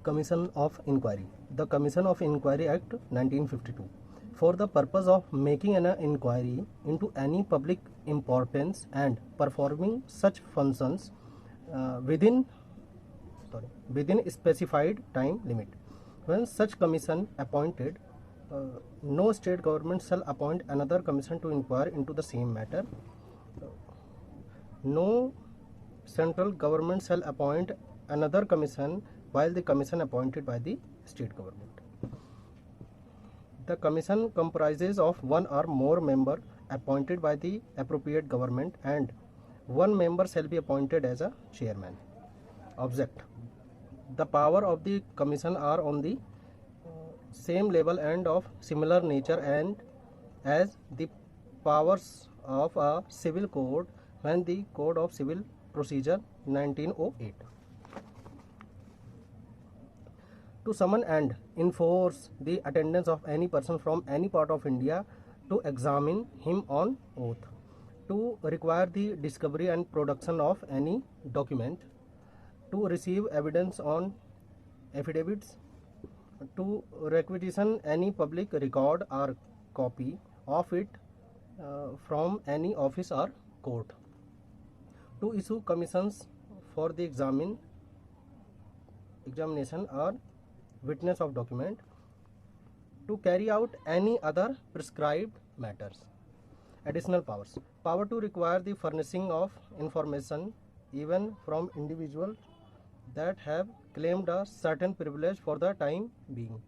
Commission of Inquiry. The Commission of Inquiry Act 1952. For the purpose of making an inquiry into any public importance and performing such functions within specified time limit. When such commission appointed, no state government shall appoint another commission to inquire into the same matter. No central government shall appoint another commission while the commission appointed by the state government. The commission comprises of one or more member appointed by the appropriate government, and one member shall be appointed as a chairman. Object: the power of the commission are on the same level and of similar nature and as the powers of a civil code when the Code of Civil Procedure 1908. To summon and enforce the attendance of any person from any part of India, to examine him on oath, to require the discovery and production of any document, to receive evidence on affidavits, to requisition any public record or copy of it from any office or court, to issue commissions for the examination or witness of document, to carry out any other prescribed matters. Additional powers: power to require the furnishing of information even from individuals that have claimed a certain privilege for the time being.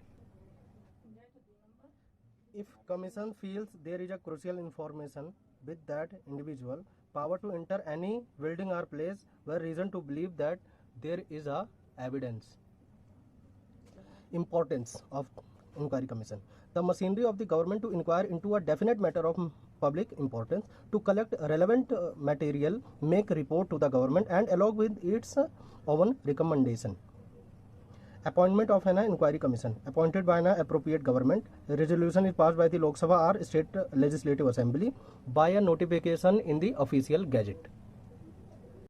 If commission feels there is a crucial information with that individual, power to enter any building or place where reason to believe that there is a evidence. Importance of Inquiry Commission: the machinery of the government to inquire into a definite matter of public importance, to collect relevant material, make report to the government, and along with its own recommendation. Appointment of an inquiry commission: appointed by an appropriate government. Resolution is passed by the Lok Sabha or state legislative assembly by a notification in the official gazette.